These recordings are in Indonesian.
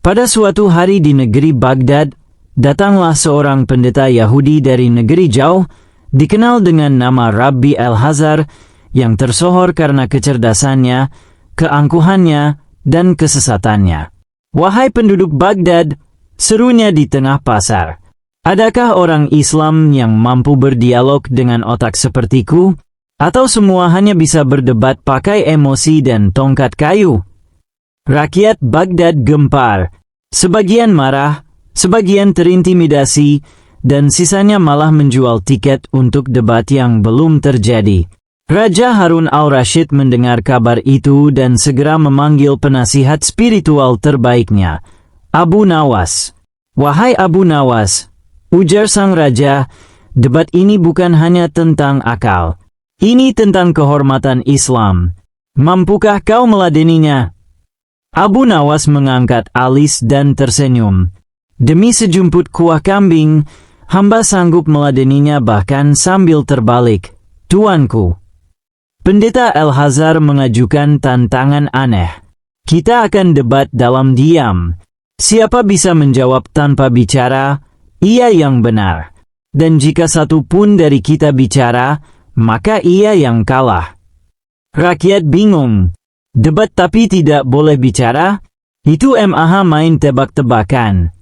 Pada suatu hari di negeri Baghdad, datanglah seorang pendeta Yahudi dari negeri jauh, dikenal dengan nama Rabbi Al-Hazar, yang tersohor karena kecerdasannya, keangkuhannya, dan kesesatannya. "Wahai penduduk Baghdad," serunya di tengah pasar, "adakah orang Islam yang mampu berdialog dengan otak sepertiku? Atau semua hanya bisa berdebat pakai emosi dan tongkat kayu?" Rakyat Baghdad gempar. Sebagian marah, sebagian terintimidasi, dan sisanya malah menjual tiket untuk debat yang belum terjadi. Raja Harun al-Rashid mendengar kabar itu dan segera memanggil penasihat spiritual terbaiknya, Abu Nawas. "Wahai Abu Nawas," ujar sang raja, "debat ini bukan hanya tentang akal. Ini tentang kehormatan Islam. Mampukah kau meladeninya?" Abu Nawas mengangkat alis dan tersenyum. "Demi sejumput kuah kambing, hamba sanggup meladeninya bahkan sambil terbalik, Tuanku." Pendeta Al-Hazar mengajukan tantangan aneh. "Kita akan debat dalam diam. Siapa bisa menjawab tanpa bicara, ia yang benar. Dan jika satu pun dari kita bicara, maka ia yang kalah." Rakyat bingung. Debat tapi tidak boleh bicara? Itu mah main tebak-tebakan.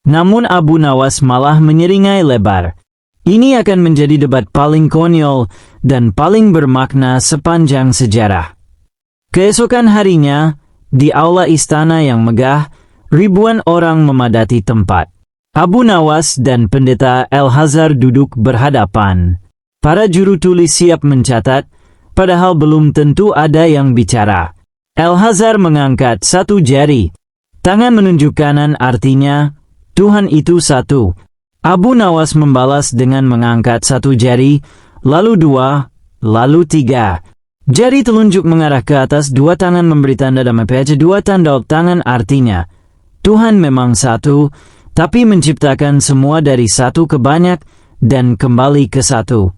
Namun Abu Nawas malah menyeringai lebar. "Ini akan menjadi debat paling konyol dan paling bermakna sepanjang sejarah." Keesokan harinya, di aula istana yang megah, ribuan orang memadati tempat. Abu Nawas dan pendeta Al-Hazar duduk berhadapan. Para juru tulis siap mencatat, padahal belum tentu ada yang bicara. Al-Hazar mengangkat satu jari. Tangan menunjuk kanan artinya, "Tuhan itu satu." Abu Nawas membalas dengan mengangkat satu jari, lalu dua, lalu tiga. Jari telunjuk mengarah ke atas, dua tangan memberi tanda damai, dua tanda tangan artinya, "Tuhan memang satu, tapi menciptakan semua dari satu ke banyak, dan kembali ke satu."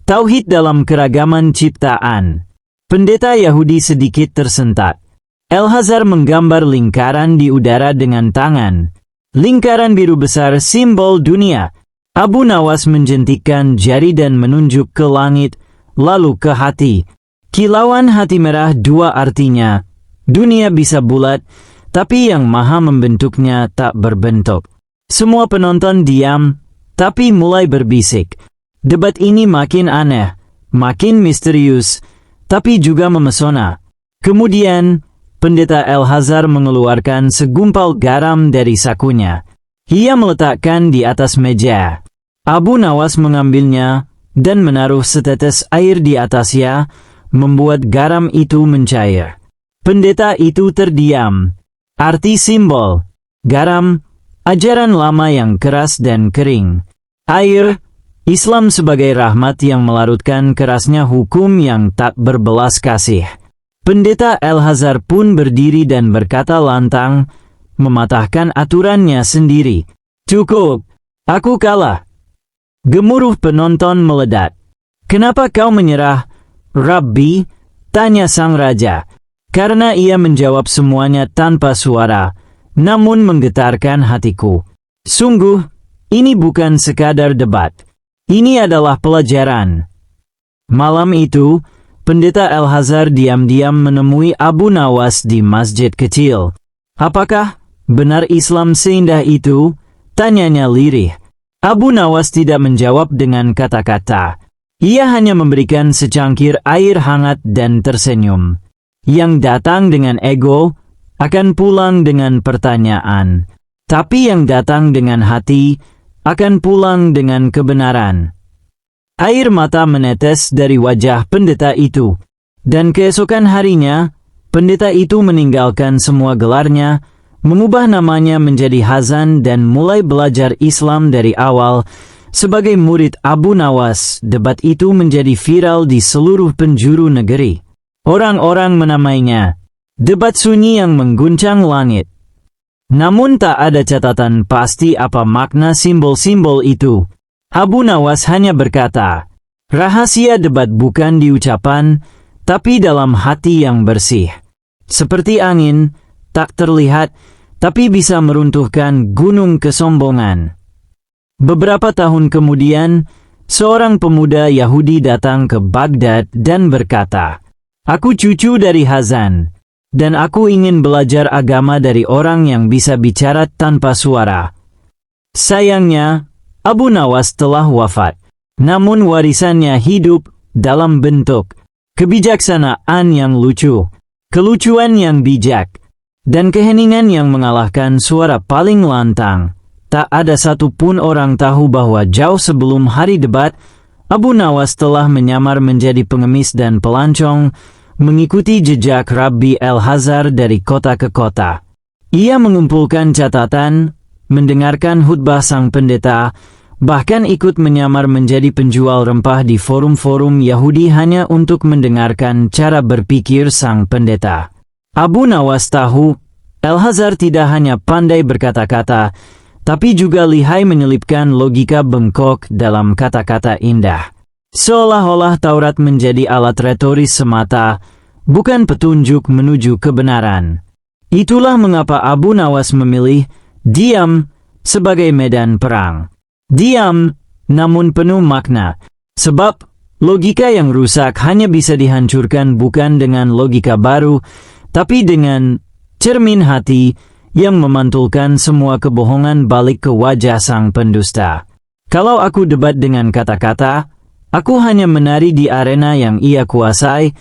Tauhid dalam keragaman ciptaan. Pendeta Yahudi sedikit tersentak. Al-Hazar menggambar lingkaran di udara dengan tangan. Lingkaran biru besar simbol dunia. Abu Nawas menjentikkan jari dan menunjuk ke langit, lalu ke hati. Kilauan hati merah dua artinya, dunia bisa bulat, tapi yang maha membentuknya tak berbentuk. Semua penonton diam, tapi mulai berbisik. Debat ini makin aneh, makin misterius, tapi juga memesona. Kemudian, pendeta Al-Hazar mengeluarkan segumpal garam dari sakunya. Ia meletakkan di atas meja. Abu Nawas mengambilnya dan menaruh setetes air di atasnya, membuat garam itu mencair. Pendeta itu terdiam. Arti simbol garam, ajaran lama yang keras dan kering. Air, Islam sebagai rahmat yang melarutkan kerasnya hukum yang tak berbelas kasih. Pendeta Al-Hazar pun berdiri dan berkata lantang, mematahkan aturannya sendiri, "Cukup, aku kalah." Gemuruh penonton meledak. "Kenapa kau menyerah, Rabbi?" tanya sang raja. Karena ia menjawab semuanya tanpa suara, namun menggetarkan hatiku. Sungguh, ini bukan sekadar debat. Ini adalah pelajaran. Malam itu, pendeta Al-Hazar diam-diam menemui Abu Nawas di masjid kecil. "Apakah benar Islam seindah itu?" tanyanya lirih. Abu Nawas tidak menjawab dengan kata-kata. Ia hanya memberikan secangkir air hangat dan tersenyum. Yang datang dengan ego akan pulang dengan pertanyaan, tapi yang datang dengan hati akan pulang dengan kebenaran. Air mata menetes dari wajah pendeta itu, dan keesokan harinya, pendeta itu meninggalkan semua gelarnya, mengubah namanya menjadi Hazan dan mulai belajar Islam dari awal. Sebagai murid Abu Nawas, debat itu menjadi viral di seluruh penjuru negeri. Orang-orang menamainya debat sunyi yang mengguncang langit. Namun tak ada catatan pasti apa makna simbol-simbol itu. Abu Nawas hanya berkata, "Rahasia debat bukan di ucapan, tapi dalam hati yang bersih. Seperti angin, tak terlihat, tapi bisa meruntuhkan gunung kesombongan. Beberapa tahun kemudian, seorang pemuda Yahudi datang ke Baghdad dan berkata, "Aku cucu dari Hazan, dan aku ingin belajar agama dari orang yang bisa bicara tanpa suara." Sayangnya, Abu Nawas telah wafat, namun warisannya hidup dalam bentuk kebijaksanaan yang lucu, kelucuan yang bijak, dan keheningan yang mengalahkan suara paling lantang. Tak ada satupun orang tahu bahwa jauh sebelum hari debat, Abu Nawas telah menyamar menjadi pengemis dan pelancong, mengikuti jejak Rabbi Al-Hazar dari kota ke kota. Ia mengumpulkan catatan, mendengarkan khutbah sang pendeta, bahkan ikut menyamar menjadi penjual rempah di forum-forum Yahudi hanya untuk mendengarkan cara berpikir sang pendeta. Abu Nawas tahu, Al-Hazar tidak hanya pandai berkata-kata, tapi juga lihai menyelipkan logika bengkok dalam kata-kata indah. Seolah-olah Taurat menjadi alat retoris semata, bukan petunjuk menuju kebenaran. Itulah mengapa Abu Nawas memilih diam sebagai medan perang. Diam, namun penuh makna. Sebab, logika yang rusak hanya bisa dihancurkan bukan dengan logika baru, tapi dengan cermin hati yang memantulkan semua kebohongan balik ke wajah sang pendusta. Kalau aku debat dengan kata-kata, aku hanya menari di arena yang ia kuasai,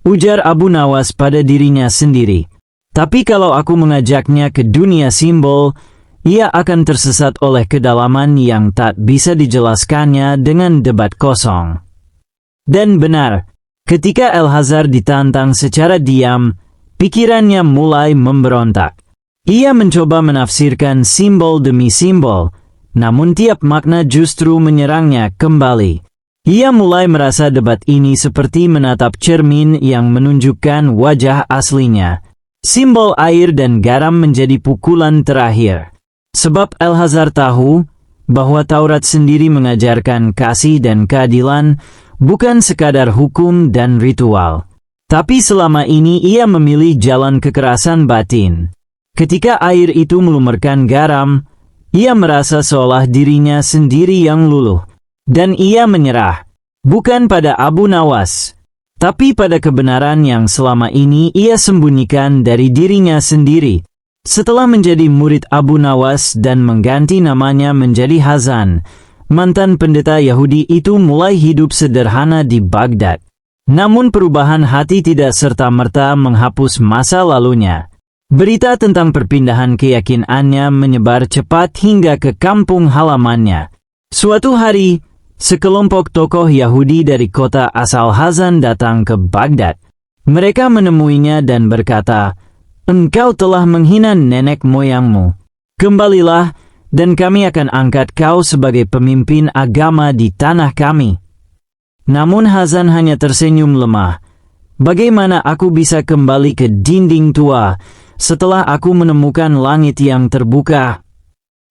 ujar Abu Nawas pada dirinya sendiri. Tapi kalau aku mengajaknya ke dunia simbol, ia akan tersesat oleh kedalaman yang tak bisa dijelaskannya dengan debat kosong. Dan benar, ketika Al-Hazar ditantang secara diam, pikirannya mulai memberontak. Ia mencoba menafsirkan simbol demi simbol, namun tiap makna justru menyerangnya kembali. Ia mulai merasa debat ini seperti menatap cermin yang menunjukkan wajah aslinya. Simbol air dan garam menjadi pukulan terakhir. Sebab Al-Hazar tahu bahwa Taurat sendiri mengajarkan kasih dan keadilan, bukan sekadar hukum dan ritual. Tapi selama ini ia memilih jalan kekerasan batin. Ketika air itu melumerkan garam, ia merasa seolah dirinya sendiri yang luluh. Dan ia menyerah, bukan pada Abu Nawas, tapi pada kebenaran yang selama ini ia sembunyikan dari dirinya sendiri. Setelah menjadi murid Abu Nawas dan mengganti namanya menjadi Hazan, mantan pendeta Yahudi itu mulai hidup sederhana di Baghdad. Namun perubahan hati tidak serta-merta menghapus masa lalunya. Berita tentang perpindahan keyakinannya menyebar cepat hingga ke kampung halamannya. Suatu hari, sekelompok tokoh Yahudi dari kota asal Hazan datang ke Baghdad. Mereka menemuinya dan berkata, "Engkau telah menghina nenek moyangmu. Kembalilah, dan kami akan angkat kau sebagai pemimpin agama di tanah kami." Namun Hazan hanya tersenyum lemah. "Bagaimana aku bisa kembali ke dinding tua setelah aku menemukan langit yang terbuka?"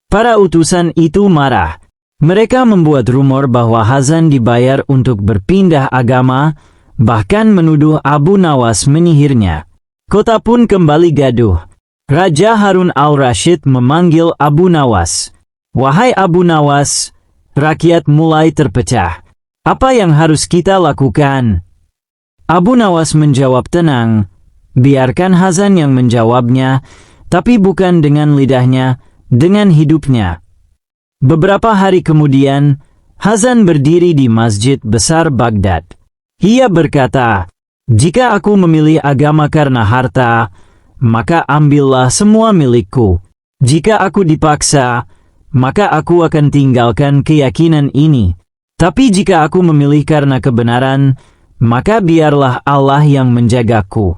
Para utusan itu marah. Mereka membuat rumor bahwa Hazan dibayar untuk berpindah agama, bahkan menuduh Abu Nawas menyihirnya. Kota pun kembali gaduh. Raja Harun al-Rashid memanggil Abu Nawas. "Wahai Abu Nawas," rakyat mulai terpecah. "Apa yang harus kita lakukan?" Abu Nawas menjawab tenang, biarkan Hazan yang menjawabnya, tapi bukan dengan lidahnya, dengan hidupnya. Beberapa hari kemudian, Hazan berdiri di Masjid Besar Baghdad. Ia berkata, "Jika aku memilih agama karena harta, maka ambillah semua milikku. Jika aku dipaksa, maka aku akan tinggalkan keyakinan ini. Tapi jika aku memilih karena kebenaran, maka biarlah Allah yang menjagaku."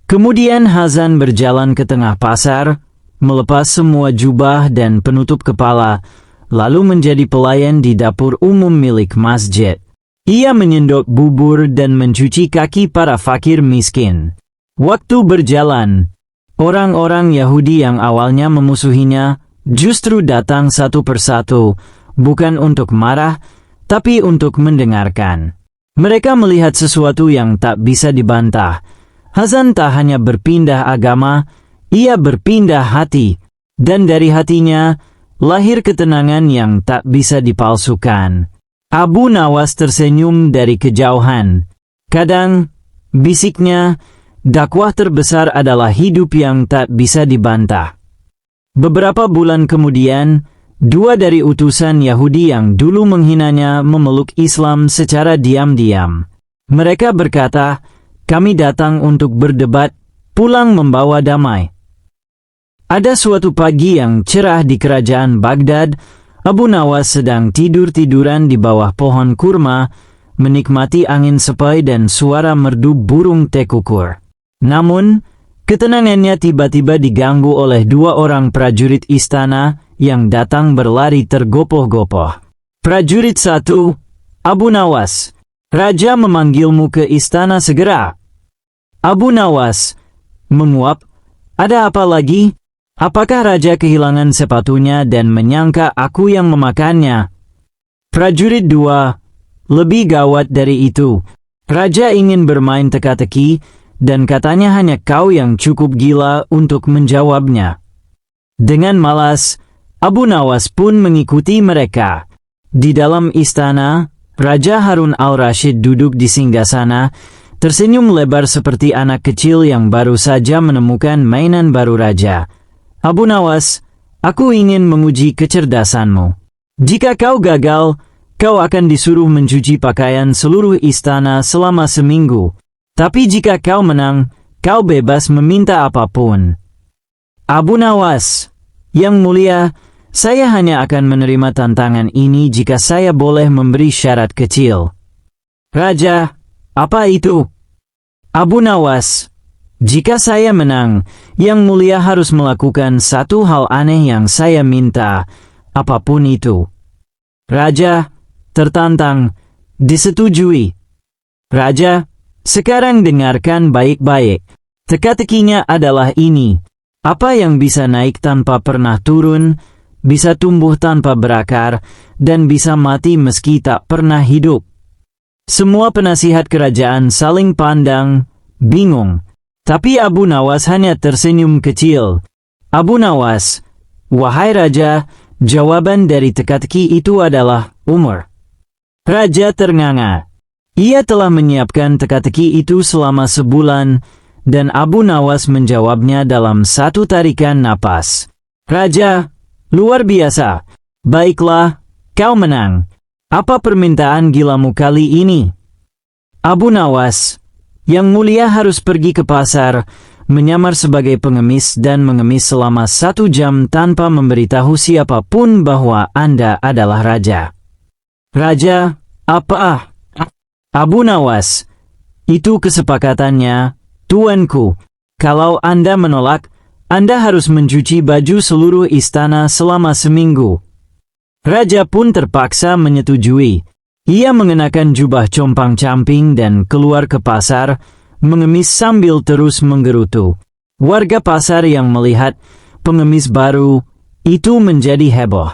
Kemudian Hazan berjalan ke tengah pasar, melepas semua jubah dan penutup kepala, lalu menjadi pelayan di dapur umum milik masjid. Ia menyendok bubur dan mencuci kaki para fakir miskin. Waktu berjalan, orang-orang Yahudi yang awalnya memusuhinya justru datang satu persatu, bukan untuk marah, tapi untuk mendengarkan. Mereka melihat sesuatu yang tak bisa dibantah. Hazan tak hanya berpindah agama, Ia berpindah hati, dan dari hatinya lahir ketenangan yang tak bisa dipalsukan. Abu Nawas tersenyum dari kejauhan. Kadang, bisiknya, dakwah terbesar adalah hidup yang tak bisa dibantah. Beberapa bulan kemudian, 2 dari utusan Yahudi yang dulu menghinanya memeluk Islam secara diam-diam. Mereka berkata, "Kami datang untuk berdebat, pulang membawa damai." Ada suatu pagi yang cerah di kerajaan Baghdad, Abu Nawas sedang tidur-tiduran di bawah pohon kurma, menikmati angin sepoi dan suara merdu burung tekukur. Namun, ketenangannya tiba-tiba diganggu oleh 2 orang prajurit istana yang datang berlari tergopoh-gopoh. Prajurit 1, "Abu Nawas, Raja memanggilmu ke istana segera." Abu Nawas menguap, "Ada apa lagi? Apakah Raja kehilangan sepatunya dan menyangka aku yang memakannya?" Prajurit 2, "Lebih gawat dari itu. Raja ingin bermain teka-teki, dan katanya hanya kau yang cukup gila untuk menjawabnya." Dengan malas, Abu Nawas pun mengikuti mereka. Di dalam istana, Raja Harun al-Rashid duduk di singgasana, tersenyum lebar seperti anak kecil yang baru saja menemukan mainan baru raja. "Abu Nawas, aku ingin menguji kecerdasanmu. Jika kau gagal, kau akan disuruh mencuci pakaian seluruh istana selama seminggu. Tapi jika kau menang, kau bebas meminta apapun." "Abu Nawas, Yang Mulia, saya hanya akan menerima tantangan ini jika saya boleh memberi syarat kecil." "Raja, apa itu?" "Abu Nawas, jika saya menang, Yang Mulia harus melakukan satu hal aneh yang saya minta, apapun itu." Raja tertantang, disetujui. "Raja, sekarang dengarkan baik-baik. Teka-tekinya adalah ini. Apa yang bisa naik tanpa pernah turun, bisa tumbuh tanpa berakar, dan bisa mati meski tak pernah hidup." Semua penasihat kerajaan saling pandang, bingung. Tapi Abu Nawas hanya tersenyum kecil. "Abu Nawas, wahai Raja, jawaban dari teka-teki itu adalah umur." Raja ternganga. Ia telah menyiapkan teka-teki itu selama sebulan, dan Abu Nawas menjawabnya dalam satu tarikan napas. "Raja, luar biasa. Baiklah, kau menang. Apa permintaan gilamu kali ini?" "Abu Nawas, Yang Mulia harus pergi ke pasar, menyamar sebagai pengemis dan mengemis selama 1 jam tanpa memberitahu siapapun bahwa Anda adalah Raja." "Raja, apa?" "Abu Nawas, itu kesepakatannya, tuanku. Kalau Anda menolak, Anda harus mencuci baju seluruh istana selama seminggu." Raja pun terpaksa menyetujui. Ia mengenakan jubah compang-camping dan keluar ke pasar, mengemis sambil terus menggerutu. Warga pasar yang melihat pengemis baru itu menjadi heboh.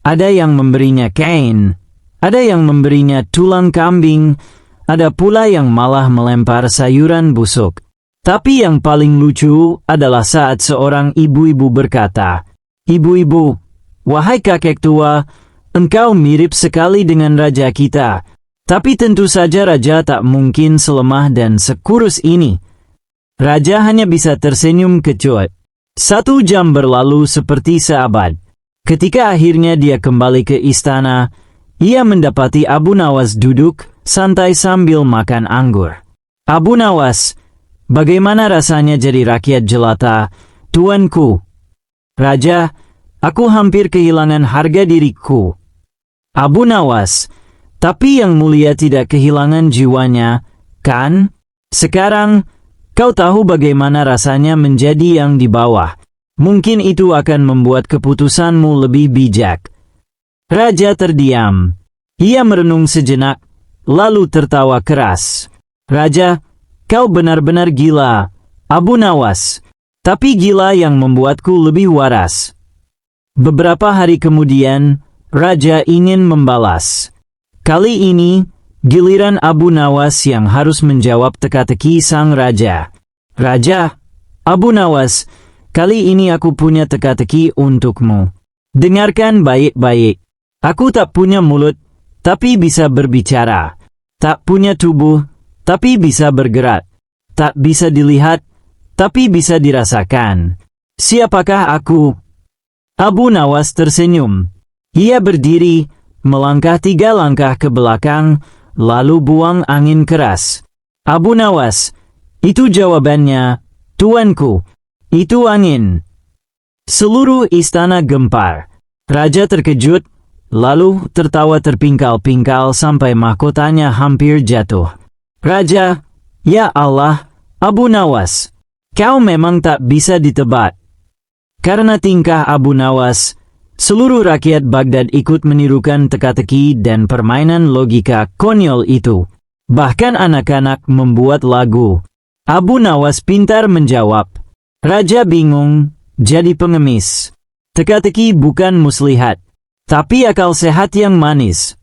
Ada yang memberinya kain, ada yang memberinya tulang kambing, ada pula yang malah melempar sayuran busuk. Tapi yang paling lucu adalah saat seorang ibu-ibu berkata, "Ibu-ibu, wahai kakek tua, engkau mirip sekali dengan raja kita. Tapi tentu saja raja tak mungkin selemah dan sekurus ini." Raja hanya bisa tersenyum kecut. 1 jam berlalu seperti seabad. Ketika akhirnya dia kembali ke istana, ia mendapati Abu Nawas duduk santai sambil makan anggur. "Abu Nawas, bagaimana rasanya jadi rakyat jelata, tuanku?" "Raja, aku hampir kehilangan harga diriku." "Abu Nawas, tapi Yang Mulia tidak kehilangan jiwanya, kan? Sekarang, kau tahu bagaimana rasanya menjadi yang di bawah. Mungkin itu akan membuat keputusanmu lebih bijak." Raja terdiam. Ia merenung sejenak, lalu tertawa keras. "Raja, kau benar-benar gila, Abu Nawas. Tapi gila yang membuatku lebih waras." Beberapa hari kemudian, Raja ingin membalas. Kali ini, giliran Abu Nawas yang harus menjawab teka-teki sang raja. "Raja, Abu Nawas, Kali ini aku punya teka-teki untukmu. Dengarkan baik-baik. Aku tak punya mulut, tapi bisa berbicara. Tak punya tubuh, tapi bisa bergerak. Tak bisa dilihat, tapi bisa dirasakan. Siapakah aku? Abu Nawas tersenyum. Ia berdiri, melangkah 3 langkah ke belakang, lalu buang angin keras. Abu Nawas, itu jawabannya, tuanku. Itu angin. Seluruh istana gempar. Raja terkejut, lalu tertawa terpingkal-pingkal sampai mahkotanya hampir jatuh. Raja, ya Allah, Abu Nawas, kau memang tak bisa ditebak. Karena tingkah Abu Nawas, seluruh rakyat Baghdad ikut menirukan teka-teki dan permainan logika konyol itu. Bahkan anak-anak membuat lagu. Abu Nawas pintar menjawab. Raja bingung, jadi pengemis. Teka-teki bukan muslihat, tapi akal sehat yang manis.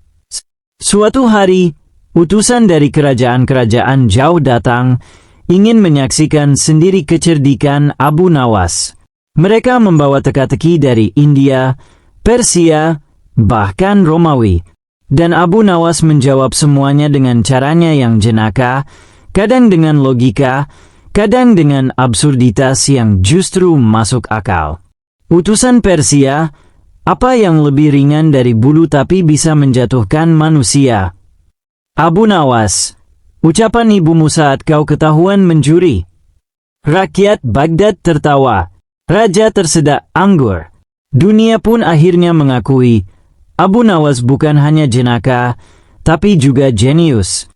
Suatu hari, utusan dari kerajaan-kerajaan jauh datang, ingin menyaksikan sendiri kecerdikan Abu Nawas. Mereka membawa teka-teki dari India, Persia, bahkan Romawi. Dan Abu Nawas menjawab semuanya dengan caranya yang jenaka, kadang dengan logika, kadang dengan absurditas yang justru masuk akal. Utusan Persia, apa yang lebih ringan dari bulu tapi bisa menjatuhkan manusia? Abu Nawas, ucapan ibumu saat kau ketahuan mencuri. Rakyat Baghdad tertawa. Raja tersedak anggur. Dunia pun akhirnya mengakui, Abu Nawas bukan hanya jenaka, tapi juga jenius.